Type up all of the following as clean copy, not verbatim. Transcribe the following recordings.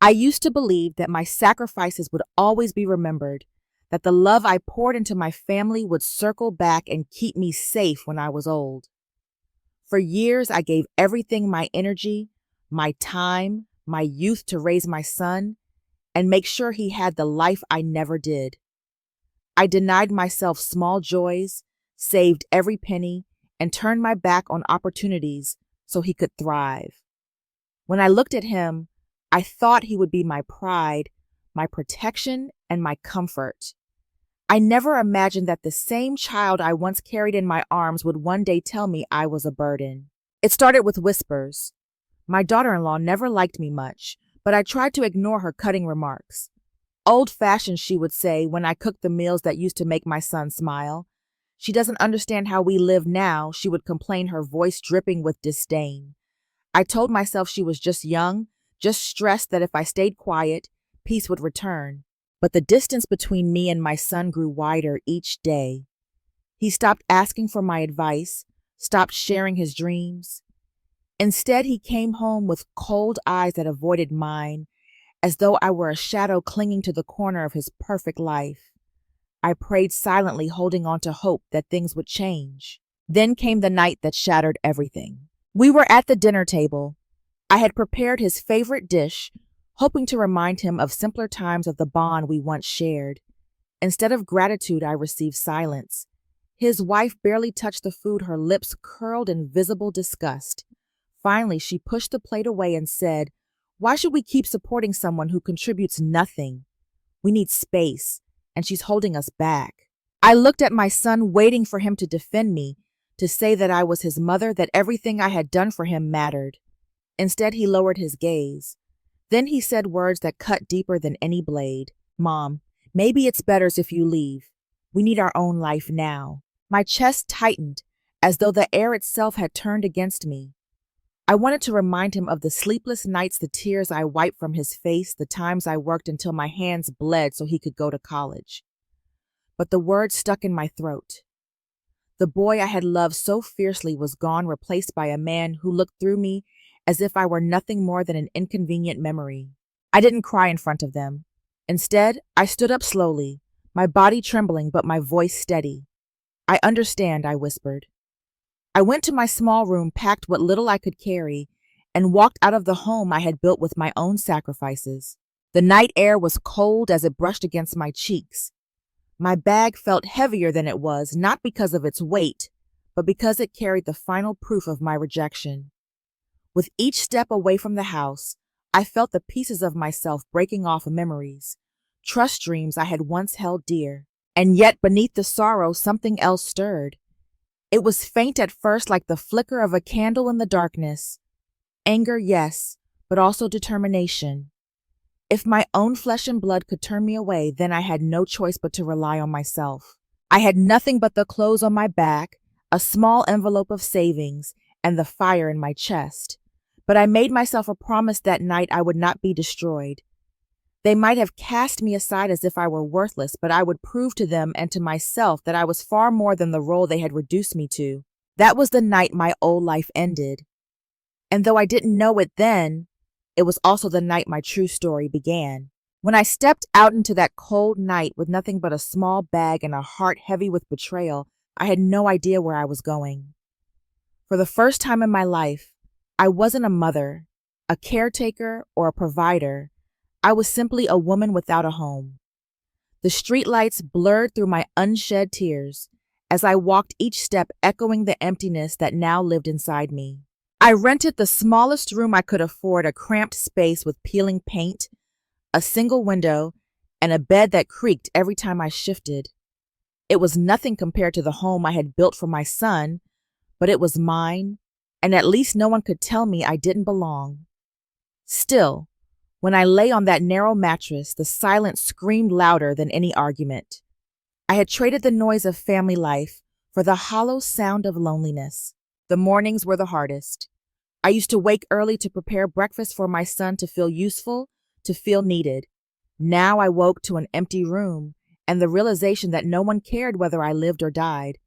I used to believe that my sacrifices would always be remembered, that the love I poured into my family would circle back and keep me safe when I was old. For years, I gave everything, my energy, my time, my youth to raise my son and make sure he had the life I never did. I denied myself small joys, saved every penny, and turned my back on opportunities so he could thrive. When I looked at him, I thought he would be my pride, my protection, and my comfort. I never imagined that the same child I once carried in my arms would one day tell me I was a burden. It started with whispers. My daughter-in-law never liked me much, but I tried to ignore her cutting remarks. Old-fashioned, she would say, when I cooked the meals that used to make my son smile. She doesn't understand how we live now, she would complain, her voice dripping with disdain. I told myself she was just young, just stressed that if I stayed quiet, peace would return. But the distance between me and my son grew wider each day. He stopped asking for my advice, stopped sharing his dreams. Instead, he came home with cold eyes that avoided mine, as though I were a shadow clinging to the corner of his perfect life. I prayed silently, holding on to hope that things would change. Then came the night that shattered everything. We were at the dinner table. I had prepared his favorite dish, hoping to remind him of simpler times of the bond we once shared. Instead of gratitude, I received silence. His wife barely touched the food, her lips curled in visible disgust. Finally, she pushed the plate away and said, "Why should we keep supporting someone who contributes nothing? We need space, and she's holding us back." I looked at my son, waiting for him to defend me, to say that I was his mother, that everything I had done for him mattered. Instead, he lowered his gaze. Then he said words that cut deeper than any blade. "Mom, maybe it's better if you leave. We need our own life now." My chest tightened, as though the air itself had turned against me. I wanted to remind him of the sleepless nights, the tears I wiped from his face, the times I worked until my hands bled so he could go to college. But the words stuck in my throat. The boy I had loved so fiercely was gone, replaced by a man who looked through me as if I were nothing more than an inconvenient memory. I didn't cry in front of them. Instead, I stood up slowly, my body trembling but my voice steady. "I understand," I whispered. I went to my small room, packed what little I could carry, and walked out of the home I had built with my own sacrifices. The night air was cold as it brushed against my cheeks. My bag felt heavier than it was, not because of its weight, but because it carried the final proof of my rejection. With each step away from the house, I felt the pieces of myself breaking off memories, trust dreams I had once held dear. And yet beneath the sorrow, something else stirred. It was faint at first, like the flicker of a candle in the darkness. Anger, yes, but also determination. If my own flesh and blood could turn me away, then I had no choice but to rely on myself. I had nothing but the clothes on my back, a small envelope of savings, and the fire in my chest. But I made myself a promise that night I would not be destroyed. They might have cast me aside as if I were worthless, but I would prove to them and to myself that I was far more than the role they had reduced me to. That was the night my old life ended. And though I didn't know it then, it was also the night my true story began. When I stepped out into that cold night with nothing but a small bag and a heart heavy with betrayal, I had no idea where I was going. For the first time in my life, I wasn't a mother, a caretaker, or a provider. I was simply a woman without a home. The streetlights blurred through my unshed tears as I walked each step, echoing the emptiness that now lived inside me. I rented the smallest room I could afford, a cramped space with peeling paint, a single window, and a bed that creaked every time I shifted. It was nothing compared to the home I had built for my son, but it was mine, and at least no one could tell me I didn't belong. Still, when I lay on that narrow mattress, the silence screamed louder than any argument. I had traded the noise of family life for the hollow sound of loneliness. The mornings were the hardest. I used to wake early to prepare breakfast for my son, to feel useful, to feel needed. Now I woke to an empty room and the realization that no one cared whether I lived or died.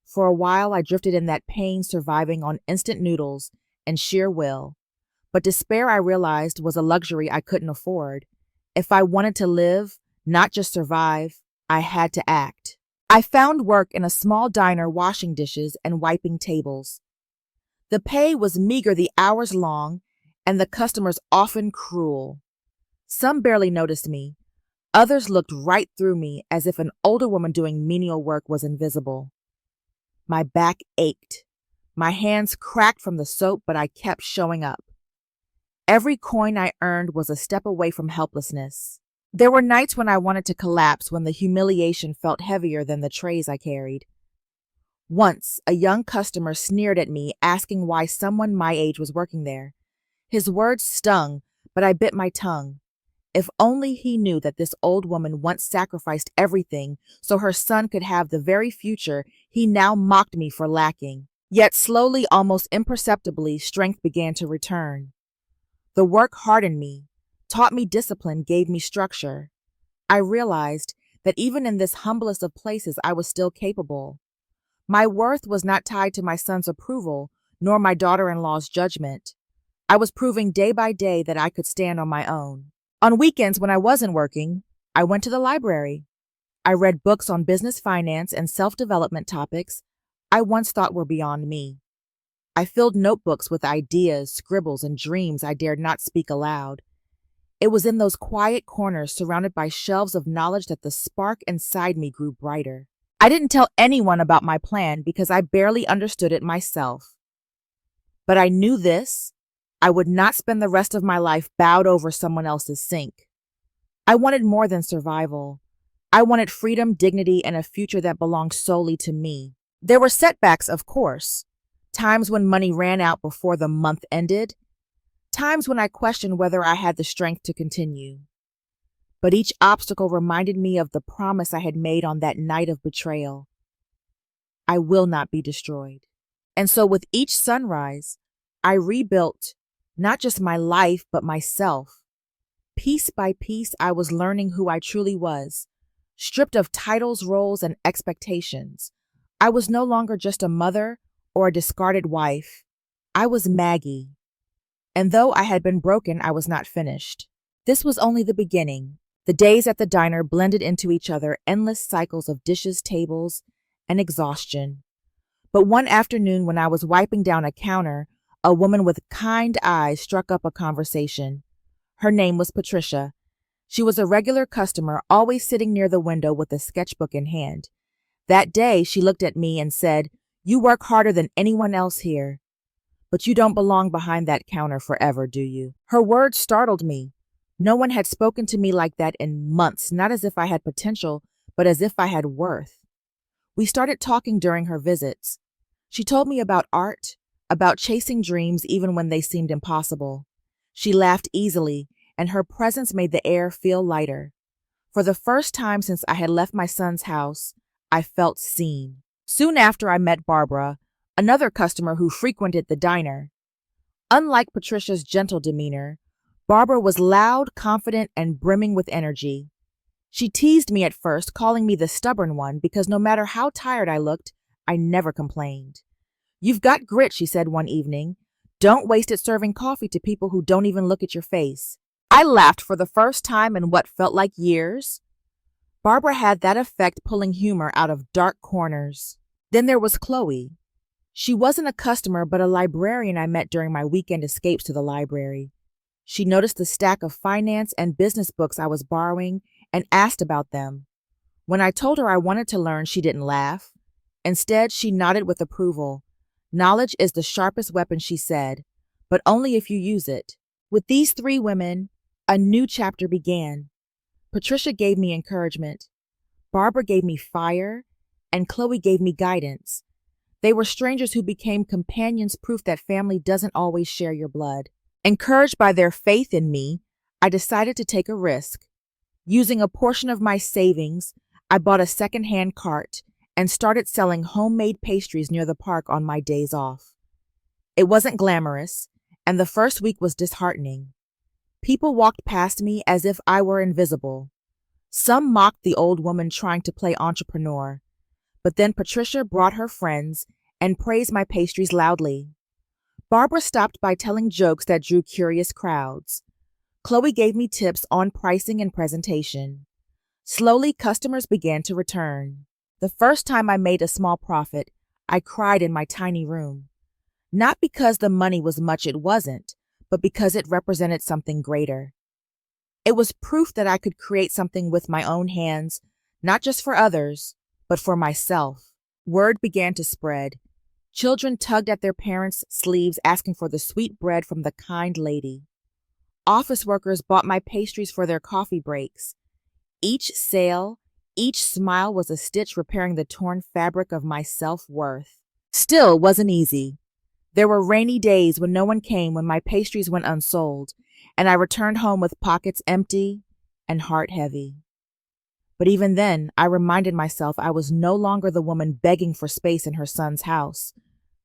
For a while I drifted in that pain, surviving on instant noodles and sheer will. But despair, I realized, was a luxury I couldn't afford. If I wanted to live, not just survive, I had to act. I found work in a small diner washing dishes and wiping tables. The pay was meager, the hours long, and the customers often cruel. Some barely noticed me. Others looked right through me as if an older woman doing menial work was invisible. My back ached. My hands cracked from the soap, but I kept showing up. Every coin I earned was a step away from helplessness. There were nights when I wanted to collapse, when the humiliation felt heavier than the trays I carried. Once, a young customer sneered at me, asking why someone my age was working there. His words stung, but I bit my tongue. If only he knew that this old woman once sacrificed everything so her son could have the very future he now mocked me for lacking. Yet slowly, almost imperceptibly, strength began to return. The work hardened me, taught me discipline, gave me structure. I realized that even in this humblest of places, I was still capable. My worth was not tied to my son's approval, nor my daughter-in-law's judgment. I was proving day by day that I could stand on my own. On weekends, when I wasn't working, I went to the library. I read books on business, finance, and self-development topics I once thought were beyond me. I filled notebooks with ideas, scribbles, and dreams I dared not speak aloud. It was in those quiet corners, surrounded by shelves of knowledge, that the spark inside me grew brighter. I didn't tell anyone about my plan because I barely understood it myself. But I knew this: I would not spend the rest of my life bowed over someone else's sink. I wanted more than survival. I wanted freedom, dignity, and a future that belonged solely to me. There were setbacks, of course. Times when money ran out before the month ended. Times when I questioned whether I had the strength to continue. But each obstacle reminded me of the promise I had made on that night of betrayal. I will not be destroyed. And so with each sunrise, I rebuilt not just my life, but myself. Piece by piece, I was learning who I truly was, stripped of titles, roles, and expectations. I was no longer just a mother or a discarded wife. I was Maggie. And though I had been broken, I was not finished. This was only the beginning. The days at the diner blended into each other, endless cycles of dishes, tables, and exhaustion. But one afternoon, when I was wiping down a counter, a woman with kind eyes struck up a conversation. Her name was Patricia. She was a regular customer, always sitting near the window with a sketchbook in hand. That day, she looked at me and said, "You work harder than anyone else here. But you don't belong behind that counter forever, do you?" Her words startled me. No one had spoken to me like that in months, not as if I had potential, but as if I had worth. We started talking during her visits. She told me about art, about chasing dreams even when they seemed impossible. She laughed easily, and her presence made the air feel lighter. For the first time since I had left my son's house, I felt seen. Soon after, I met Barbara, another customer who frequented the diner. Unlike Patricia's gentle demeanor, Barbara was loud, confident, and brimming with energy. She teased me at first, calling me the stubborn one, because no matter how tired I looked, I never complained. "You've got grit," she said one evening. "Don't waste it serving coffee to people who don't even look at your face." I laughed for the first time in what felt like years. Barbara had that effect, pulling humor out of dark corners. Then there was Chloe. She wasn't a customer, but a librarian I met during my weekend escapes to the library. She noticed the stack of finance and business books I was borrowing and asked about them. When I told her I wanted to learn, she didn't laugh. Instead, she nodded with approval. "Knowledge is the sharpest weapon," she said, "but only if you use it." With these three women, a new chapter began. Patricia gave me encouragement. Barbara gave me fire, and Chloe gave me guidance. They were strangers who became companions, proof that family doesn't always share your blood. Encouraged by their faith in me, I decided to take a risk. Using a portion of my savings, I bought a second-hand cart and started selling homemade pastries near the park on my days off. It wasn't glamorous, and the first week was disheartening. People walked past me as if I were invisible. Some mocked the old woman trying to play entrepreneur, but then Patricia brought her friends and praised my pastries loudly. Barbara stopped by telling jokes that drew curious crowds. Chloe gave me tips on pricing and presentation. Slowly, customers began to return. The first time I made a small profit, I cried in my tiny room. Not because the money was much, it wasn't, but because it represented something greater. It was proof that I could create something with my own hands, not just for others, but for myself. Word began to spread. Children tugged at their parents' sleeves asking for the sweet bread from the kind lady. Office workers bought my pastries for their coffee breaks. Each sale, each smile was a stitch repairing the torn fabric of my self-worth. Still, it wasn't easy. There were rainy days when no one came, when my pastries went unsold, and I returned home with pockets empty and heart heavy. But even then, I reminded myself I was no longer the woman begging for space in her son's house.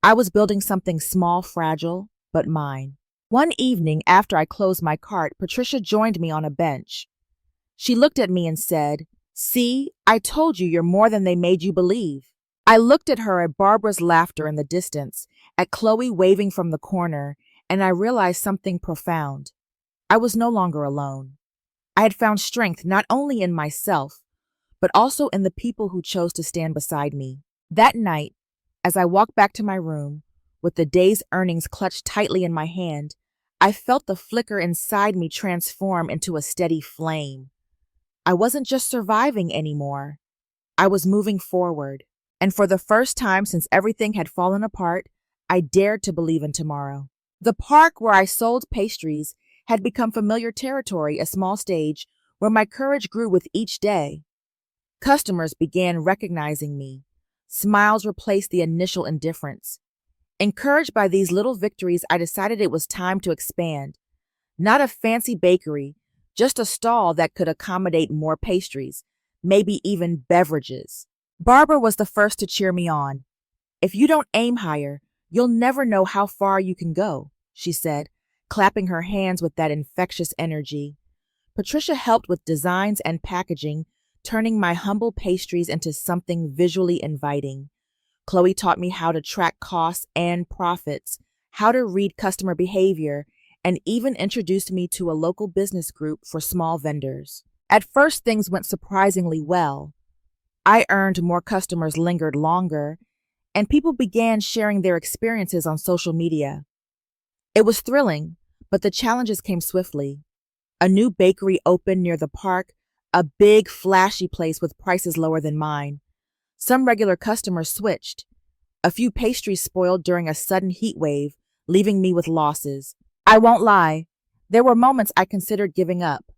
I was building something small, fragile, but mine. One evening, after I closed my cart, Patricia joined me on a bench. She looked at me and said, "See, I told you you're more than they made you believe." I looked at her, at Barbara's laughter in the distance, at Chloe waving from the corner, and I realized something profound. I was no longer alone. I had found strength not only in myself, but also in the people who chose to stand beside me. That night, as I walked back to my room, with the day's earnings clutched tightly in my hand, I felt the flicker inside me transform into a steady flame. I wasn't just surviving anymore. I was moving forward. And for the first time since everything had fallen apart, I dared to believe in tomorrow. The park where I sold pastries had become familiar territory, a small stage where my courage grew with each day. Customers began recognizing me. Smiles replaced the initial indifference. Encouraged by these little victories, I decided it was time to expand. Not a fancy bakery, just a stall that could accommodate more pastries, maybe even beverages. Barbara was the first to cheer me on. "If you don't aim higher, you'll never know how far you can go," she said, clapping her hands with that infectious energy. Patricia helped with designs and packaging, turning my humble pastries into something visually inviting. Chloe taught me how to track costs and profits, how to read customer behavior, and even introduced me to a local business group for small vendors. At first, things went surprisingly well. I earned more, customers lingered longer, and people began sharing their experiences on social media. It was thrilling, but the challenges came swiftly. A new bakery opened near the park, a big, flashy place with prices lower than mine. Some regular customers switched. A few pastries spoiled during a sudden heat wave, leaving me with losses. I won't lie, there were moments I considered giving up.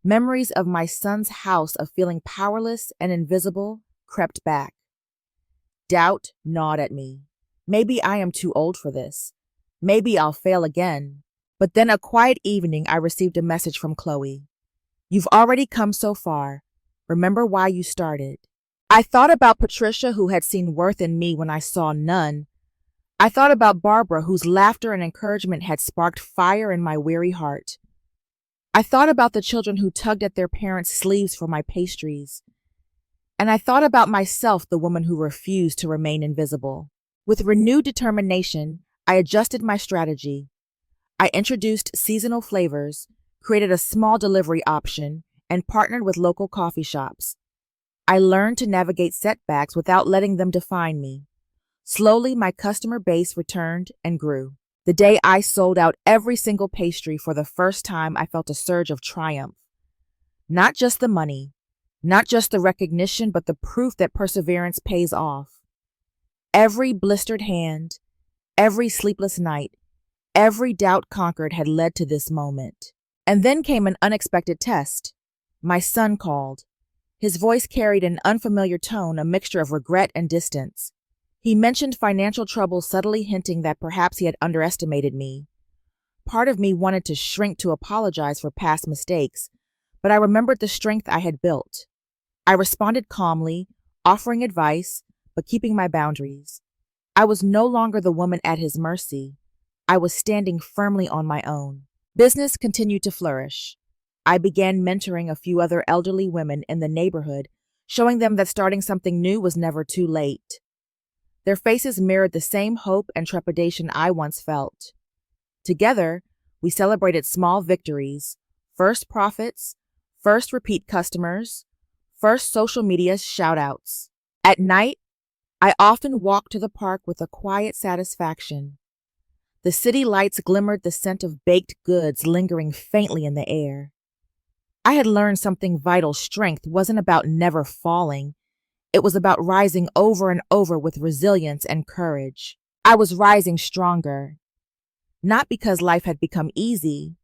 Memories of my son's house, of feeling powerless and invisible, crept back. Doubt gnawed at me. Maybe I am too old for this. Maybe I'll fail again. But then a quiet evening, I received a message from Chloe. "You've already come so far. Remember why you started." I thought about Patricia, who had seen worth in me when I saw none. I thought about Barbara, whose laughter and encouragement had sparked fire in my weary heart. I thought about the children who tugged at their parents' sleeves for my pastries. And I thought about myself, the woman who refused to remain invisible. With renewed determination, I adjusted my strategy. I introduced seasonal flavors, created a small delivery option, and partnered with local coffee shops. I learned to navigate setbacks without letting them define me. Slowly, my customer base returned and grew. The day I sold out every single pastry, for the first time, I felt a surge of triumph. Not just the money, not just the recognition, but the proof that perseverance pays off. Every blistered hand, every sleepless night, every doubt conquered had led to this moment. And then came an unexpected test. My son called. His voice carried an unfamiliar tone, a mixture of regret and distance. He mentioned financial trouble, subtly hinting that perhaps he had underestimated me. Part of me wanted to shrink to apologize for past mistakes, but I remembered the strength I had built. I responded calmly, offering advice, but keeping my boundaries. I was no longer the woman at his mercy. I was standing firmly on my own. Business continued to flourish. I began mentoring a few other elderly women in the neighborhood, showing them that starting something new was never too late. Their faces mirrored the same hope and trepidation I once felt. Together, we celebrated small victories, first profits, first repeat customers, first social media shoutouts. At night, I often walked to the park with a quiet satisfaction. The city lights glimmered, the scent of baked goods lingering faintly in the air. I had learned something vital. Strength wasn't about never falling. It was about rising over and over with resilience and courage. I was rising stronger, not because life had become easy,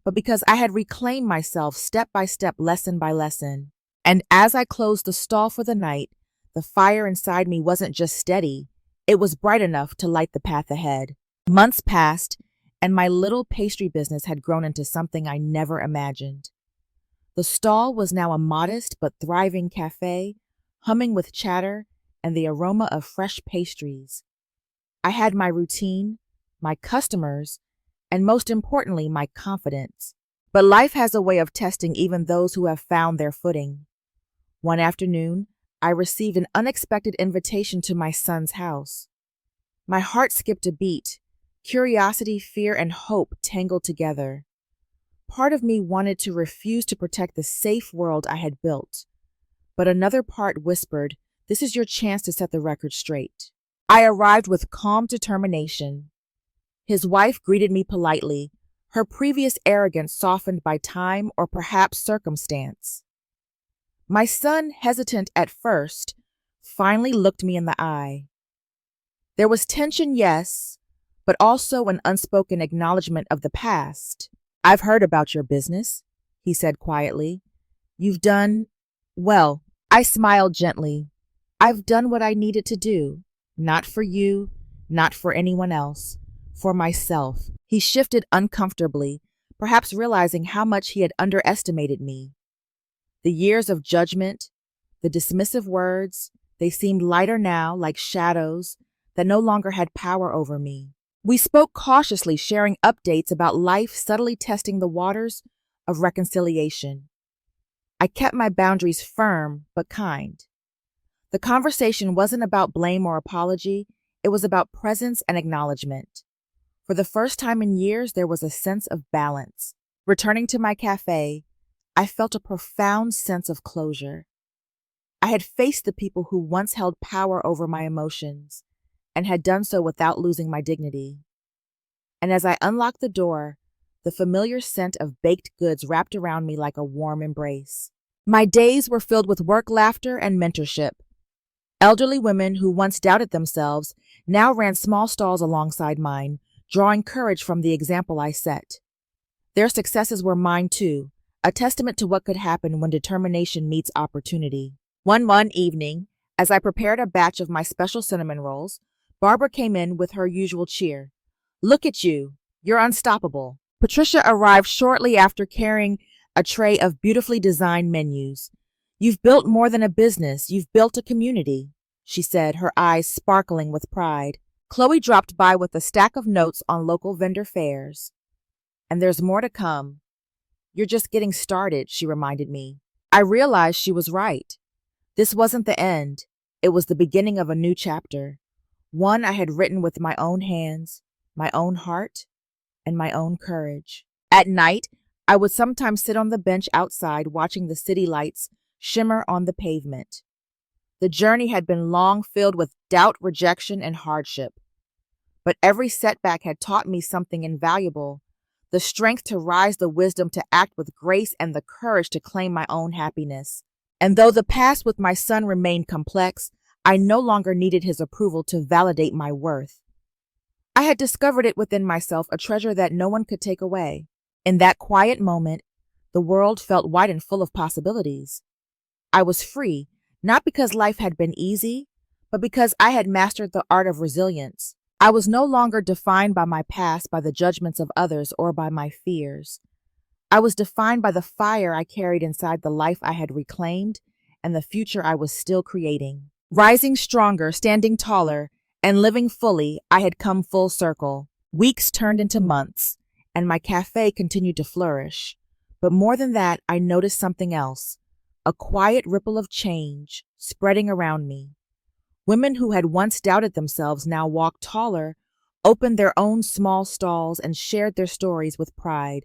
but because I had reclaimed myself step by step, lesson by lesson. And as I closed the stall for the night, the fire inside me wasn't just steady, it was bright enough to light the path ahead. Months passed, and my little pastry business had grown into something I never imagined. The stall was now a modest but thriving cafe, humming with chatter and the aroma of fresh pastries. I had my routine, my customers, and most importantly, my confidence. But life has a way of testing even those who have found their footing. One afternoon, I received an unexpected invitation to my son's house. My heart skipped a beat. Curiosity, fear, and hope tangled together. Part of me wanted to refuse to protect the safe world I had built, but another part whispered, "This is your chance to set the record straight." I arrived with calm determination. His wife greeted me politely, her previous arrogance softened by time or perhaps circumstance. My son, hesitant at first, finally looked me in the eye. There was tension, yes, but also an unspoken acknowledgement of the past. "I've heard about your business," he said quietly. "You've done well." I smiled gently. "I've done what I needed to do. Not for you, not for anyone else. For myself." He shifted uncomfortably, perhaps realizing how much he had underestimated me. The years of judgment, the dismissive words, they seemed lighter now, like shadows that no longer had power over me. We spoke cautiously, sharing updates about life, subtly testing the waters of reconciliation. I kept my boundaries firm but kind. The conversation wasn't about blame or apology, it was about presence and acknowledgement. For the first time in years, there was a sense of balance. Returning to my cafe, I felt a profound sense of closure. I had faced the people who once held power over my emotions, and had done so without losing my dignity. And as I unlocked the door, the familiar scent of baked goods wrapped around me like a warm embrace. My days were filled with work, laughter, and mentorship. Elderly women who once doubted themselves now ran small stalls alongside mine, drawing courage from the example I set. Their successes were mine too, a testament to what could happen when determination meets opportunity. One evening, as I prepared a batch of my special cinnamon rolls, Barbara came in with her usual cheer. "Look at you. You're unstoppable." Patricia arrived shortly after carrying a tray of beautifully designed menus. "You've built more than a business. You've built a community," she said, her eyes sparkling with pride. Chloe dropped by with a stack of notes on local vendor fairs. "And there's more to come. You're just getting started," she reminded me. I realized she was right. This wasn't the end. It was the beginning of a new chapter. One I had written with my own hands, my own heart, and my own courage. At night, I would sometimes sit on the bench outside watching the city lights shimmer on the pavement. The journey had been long, filled with doubt, rejection, and hardship. But every setback had taught me something invaluable: the strength to rise, the wisdom to act with grace, and the courage to claim my own happiness. And though the past with my son remained complex, I no longer needed his approval to validate my worth. I had discovered it within myself, a treasure that no one could take away. In that quiet moment, the world felt wide and full of possibilities. I was free, not because life had been easy, but because I had mastered the art of resilience. I was no longer defined by my past, by the judgments of others, or by my fears. I was defined by the fire I carried inside, the life I had reclaimed, and the future I was still creating. Rising stronger, standing taller, and living fully, I had come full circle. Weeks turned into months, and my cafe continued to flourish. But more than that, I noticed something else, a quiet ripple of change spreading around me. Women who had once doubted themselves now walked taller, opened their own small stalls, and shared their stories with pride.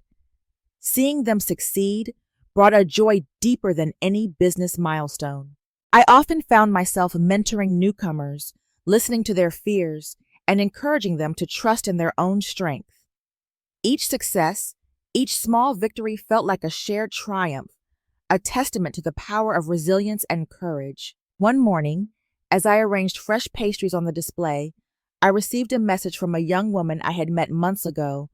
Seeing them succeed brought a joy deeper than any business milestone. I often found myself mentoring newcomers, listening to their fears, and encouraging them to trust in their own strength. Each success, each small victory felt like a shared triumph, a testament to the power of resilience and courage. One morning, as I arranged fresh pastries on the display, I received a message from a young woman I had met months ago,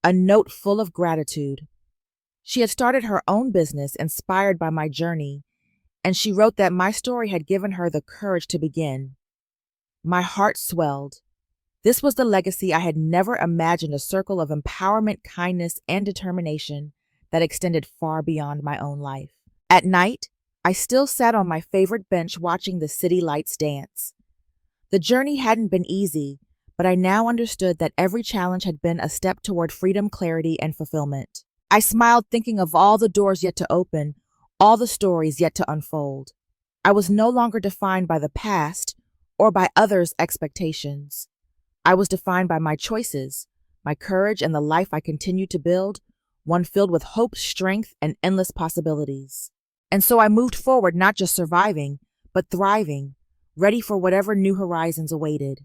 a note full of gratitude. She had started her own business inspired by my journey, and she wrote that my story had given her the courage to begin. My heart swelled. This was the legacy I had never imagined, a circle of empowerment, kindness, and determination that extended far beyond my own life. At night, I still sat on my favorite bench watching the city lights dance. The journey hadn't been easy, but I now understood that every challenge had been a step toward freedom, clarity, and fulfillment. I smiled, thinking of all the doors yet to open, all the stories yet to unfold. I was no longer defined by the past or by others' expectations. I was defined by my choices, my courage, and the life I continued to build, one filled with hope, strength, and endless possibilities. And so I moved forward, not just surviving, but thriving, ready for whatever new horizons awaited.